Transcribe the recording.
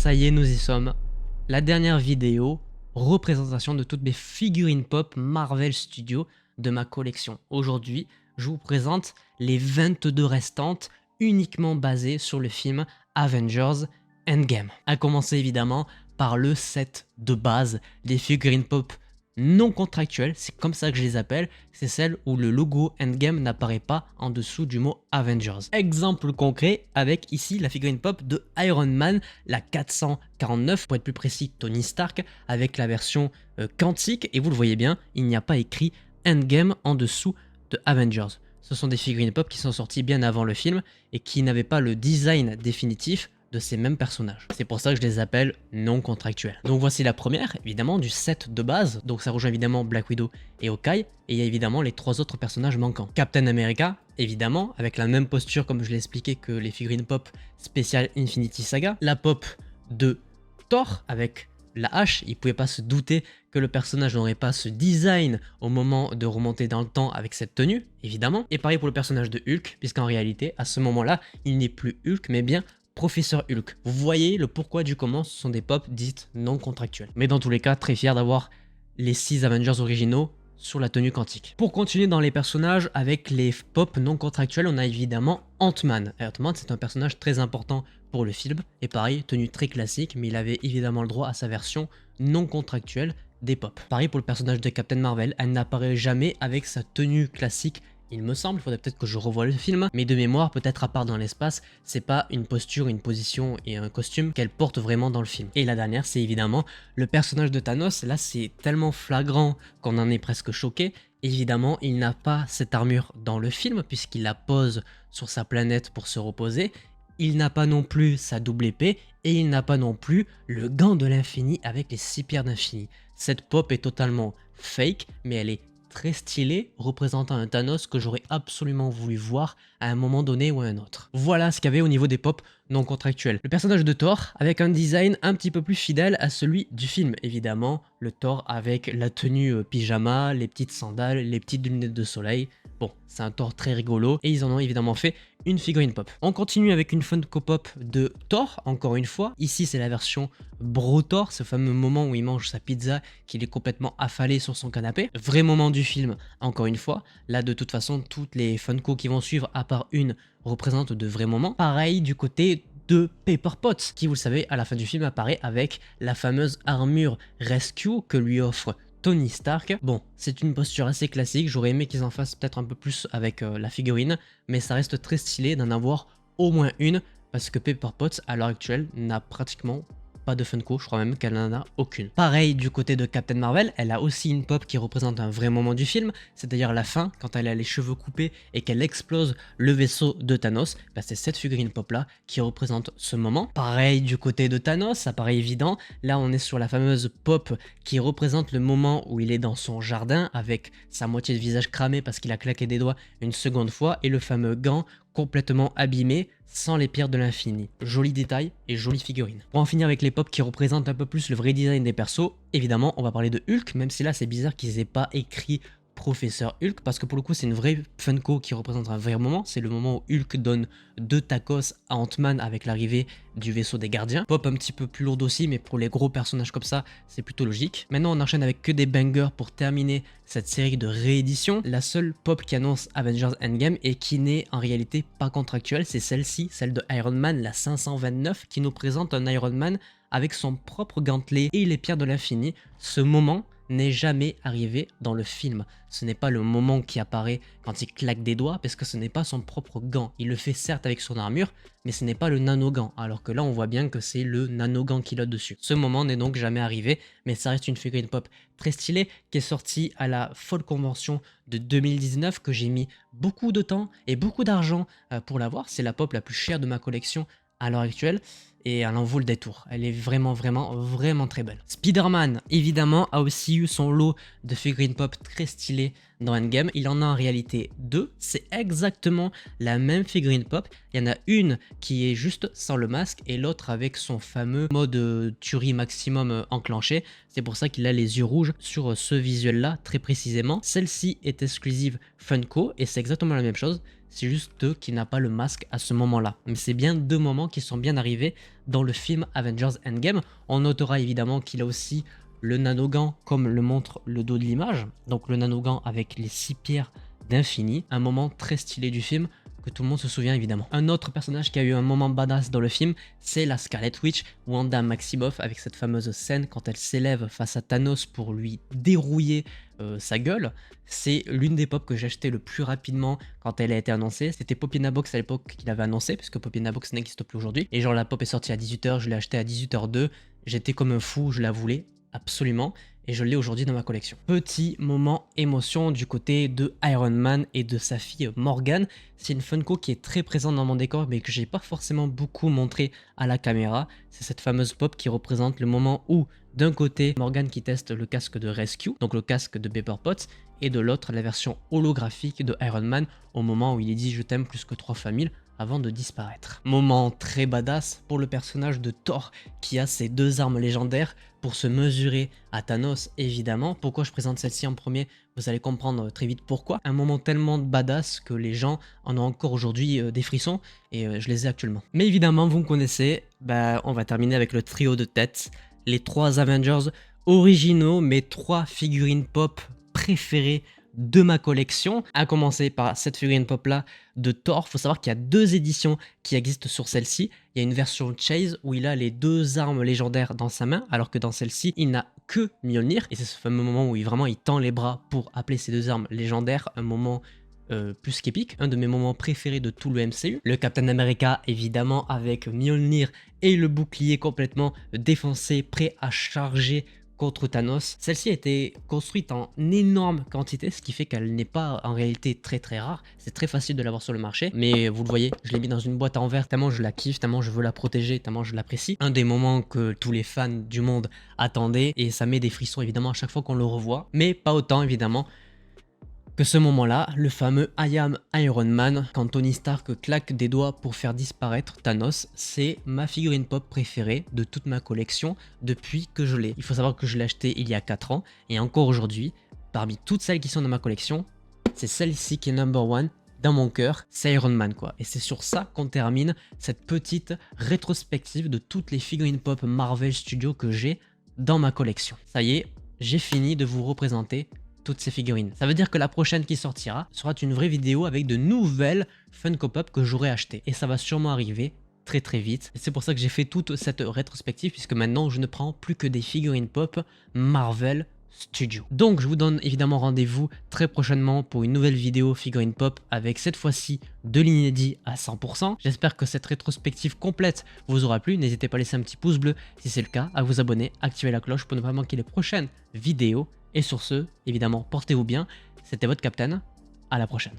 Ça y est, nous y sommes. La dernière vidéo, représentation de toutes mes figurines pop Marvel Studios de ma collection. Aujourd'hui, je vous présente les 22 restantes uniquement basées sur le film Avengers Endgame. À commencer évidemment par le set de base des figurines pop non contractuelles, c'est comme ça que je les appelle, c'est celles où le logo Endgame n'apparaît pas en dessous du mot Avengers. Exemple concret avec ici la figurine pop de Iron Man, la 449 pour être plus précis Tony Stark, avec la version quantique, et vous le voyez bien, il n'y a pas écrit Endgame en dessous de Avengers. Ce sont des figurines pop qui sont sorties bien avant le film et qui n'avaient pas le design définitif de ces mêmes personnages. C'est pour ça que je les appelle non contractuels. Donc voici la première, évidemment, du set de base. Donc ça rejoint évidemment Black Widow et Hawkeye. Et il y a évidemment les trois autres personnages manquants. Captain America, évidemment, avec la même posture comme je l'ai expliqué que les figurines pop spéciales Infinity Saga. La pop de Thor avec la hache, il pouvait pas se douter que le personnage n'aurait pas ce design au moment de remonter dans le temps avec cette tenue, évidemment. Et pareil pour le personnage de Hulk, puisqu'en réalité, à ce moment-là, il n'est plus Hulk, mais bien Professeur Hulk. Vous voyez le pourquoi du comment, ce sont des pop dites non contractuelles. Mais dans tous les cas, très fier d'avoir les 6 Avengers originaux sur la tenue quantique. Pour continuer dans les personnages avec les pop non contractuels, on a évidemment Ant-Man. Ant-Man, c'est un personnage très important pour le film, et pareil, tenue très classique, mais il avait évidemment le droit à sa version non contractuelle des pop. Pareil pour le personnage de Captain Marvel, elle n'apparaît jamais avec sa tenue classique. Il me semble, il faudrait peut-être que je revoie le film, mais de mémoire, peut-être à part dans l'espace, c'est pas une posture, une position et un costume qu'elle porte vraiment dans le film. Et la dernière, c'est évidemment le personnage de Thanos. Là, c'est tellement flagrant qu'on en est presque choqué. Évidemment, il n'a pas cette armure dans le film, puisqu'il la pose sur sa planète pour se reposer. Il n'a pas non plus sa double épée, et il n'a pas non plus le gant de l'infini avec les 6 pierres d'infini. Cette pop est totalement fake, mais elle est très stylé, représentant un Thanos que j'aurais absolument voulu voir à un moment donné ou à un autre. Voilà ce qu'il y avait au niveau des pop non contractuels. Le personnage de Thor avec un design un petit peu plus fidèle à celui du film, évidemment. Le Thor avec la tenue pyjama, les petites sandales, les petites lunettes de soleil. Bon, c'est un Thor très rigolo et ils en ont évidemment fait une figurine pop. On continue avec une Funko Pop de Thor, encore une fois. Ici, c'est la version Bro Thor, ce fameux moment où il mange sa pizza, qu'il est complètement affalé sur son canapé. Vrai moment du film, encore une fois. Là, de toute façon, toutes les Funko qui vont suivre, à part une, représentent de vrais moments. Pareil du côté de Pepper Potts, qui, vous le savez, à la fin du film apparaît avec la fameuse armure Rescue que lui offre Tony Stark. Bon, c'est une posture assez classique, j'aurais aimé qu'ils en fassent peut-être un peu plus avec la figurine, mais ça reste très stylé d'en avoir au moins une, parce que Pepper Potts, à l'heure actuelle, n'a pratiquement pas de Funko, je crois même qu'elle n'en a aucune. Pareil du côté de Captain Marvel, elle a aussi une pop qui représente un vrai moment du film, c'est d'ailleurs la fin, quand elle a les cheveux coupés et qu'elle explose le vaisseau de Thanos, bah c'est cette figurine pop là qui représente ce moment. Pareil du côté de Thanos, ça paraît évident, là on est sur la fameuse pop qui représente le moment où il est dans son jardin avec sa moitié de visage cramé parce qu'il a claqué des doigts une seconde fois et le fameux gant complètement abîmé sans les pierres de l'infini. Joli détail et jolie figurine. Pour en finir avec les pop qui représentent un peu plus le vrai design des persos, évidemment on va parler de Hulk, même si là c'est bizarre qu'ils aient pas écrit Professeur Hulk, parce que pour le coup c'est une vraie Funko qui représente un vrai moment, c'est le moment où Hulk donne 2 tacos à Ant-Man avec l'arrivée du vaisseau des gardiens. Pop un petit peu plus lourde aussi, mais pour les gros personnages comme ça, c'est plutôt logique. Maintenant on enchaîne avec que des bangers pour terminer cette série de rééditions. La seule pop qui annonce Avengers Endgame et qui n'est en réalité pas contractuelle, c'est celle-ci, celle de Iron Man, la 529, qui nous présente un Iron Man avec son propre gantelet et les pierres de l'infini. Ce moment n'est jamais arrivé dans le film. Ce n'est pas le moment qui apparaît quand il claque des doigts, parce que ce n'est pas son propre gant. Il le fait certes avec son armure, mais ce n'est pas le nano-gant, alors que là on voit bien que c'est le nano-gant qu'il a dessus. Ce moment n'est donc jamais arrivé, mais ça reste une figurine pop très stylée, qui est sortie à la folle convention de 2019, que j'ai mis beaucoup de temps et beaucoup d'argent pour l'avoir. C'est la pop la plus chère de ma collection à l'heure actuelle, et elle en vaut le détour. Elle est vraiment très belle. Spider-Man, évidemment, a aussi eu son lot de figurines pop très stylées dans Endgame. Il en a en réalité 2. C'est exactement la même figurine pop. Il y en a une qui est juste sans le masque et l'autre avec son fameux mode tuerie maximum enclenché. C'est pour ça qu'il a les yeux rouges sur ce visuel-là, très précisément. Celle-ci est exclusive Funko et c'est exactement la même chose. c'est juste qu'il n'a pas le masque à ce moment-là. Mais c'est bien deux moments qui sont bien arrivés dans le film Avengers Endgame. On notera évidemment qu'il a aussi le nanogan comme le montre le dos de l'image. Donc le nanogan avec les 6 pierres d'infini. Un moment très stylé du film que tout le monde se souvient évidemment. Un autre personnage qui a eu un moment badass dans le film, c'est la Scarlet Witch, Wanda Maximoff, avec cette fameuse scène quand elle s'élève face à Thanos pour lui dérouiller sa gueule. C'est l'une des pop que j'ai acheté le plus rapidement quand elle a été annoncée. C'était Popinabox à l'époque qu'il avait annoncé, puisque Popinabox n'existe plus aujourd'hui. Et genre la pop est sortie à 18h, je l'ai acheté à 18h02. J'étais comme un fou, je la voulais absolument. Et je l'ai aujourd'hui dans ma collection. Petit moment émotion du côté de Iron Man et de sa fille Morgan. C'est une Funko qui est très présente dans mon décor mais que j'ai pas forcément beaucoup montré à la caméra. C'est cette fameuse pop qui représente le moment où d'un côté Morgan qui teste le casque de Rescue, donc le casque de Pepper Potts, et de l'autre la version holographique de Iron Man au moment où il est dit je t'aime plus que 3 fois 1000 avant de disparaître. Moment très badass pour le personnage de Thor qui a ses 2 armes légendaires pour se mesurer à Thanos évidemment. Pourquoi je présente celle-ci en premier? Vous allez comprendre très vite pourquoi. Un moment tellement badass que les gens en ont encore aujourd'hui des frissons et je les ai actuellement. Mais évidemment vous me connaissez, on va terminer avec le trio de tête. Les 3 Avengers originaux, mes 3 figurines pop préférées de ma collection, à commencer par cette figurine pop là de Thor. Faut savoir qu'il y a 2 éditions qui existent sur celle-ci. Il y a une version Chase où il a les 2 armes légendaires dans sa main, alors que dans celle-ci il n'a que Mjolnir, et c'est ce fameux moment où il tend les bras pour appeler ces 2 armes légendaires, un moment plus qu'épique, un de mes moments préférés de tout le MCU. Le Captain America évidemment avec Mjolnir et le bouclier complètement défoncé, prêt à charger contre Thanos. Celle-ci a été construite en énorme quantité, ce qui fait qu'elle n'est pas en réalité très rare. C'est très facile de l'avoir sur le marché, mais vous le voyez, je l'ai mis dans une boîte en verre tellement je la kiffe, tellement je veux la protéger, tellement je l'apprécie. Un des moments que tous les fans du monde attendaient, et ça met des frissons évidemment à chaque fois qu'on le revoit, mais pas autant évidemment que ce moment-là, le fameux I am Iron Man, quand Tony Stark claque des doigts pour faire disparaître Thanos. C'est ma figurine pop préférée de toute ma collection depuis que je l'ai. Il faut savoir que je l'ai acheté il y a 4 ans, et encore aujourd'hui, parmi toutes celles qui sont dans ma collection, c'est celle-ci qui est number one dans mon cœur, c'est Iron Man quoi. Et c'est sur ça qu'on termine cette petite rétrospective de toutes les figurines pop Marvel Studios que j'ai dans ma collection. Ça y est, j'ai fini de vous représenter toutes ces figurines. Ça veut dire que la prochaine qui sortira sera une vraie vidéo avec de nouvelles Funko Pop que j'aurai achetées. Et ça va sûrement arriver très vite. Et c'est pour ça que j'ai fait toute cette rétrospective, puisque maintenant je ne prends plus que des figurines pop Marvel Studios. Donc je vous donne évidemment rendez-vous très prochainement pour une nouvelle vidéo figurine pop avec cette fois-ci de l'inédit à 100%. J'espère que cette rétrospective complète vous aura plu. N'hésitez pas à laisser un petit pouce bleu si c'est le cas, à vous abonner, activer la cloche pour ne pas manquer les prochaines vidéos. Et sur ce, évidemment, portez-vous bien. C'était votre Captain. À la prochaine.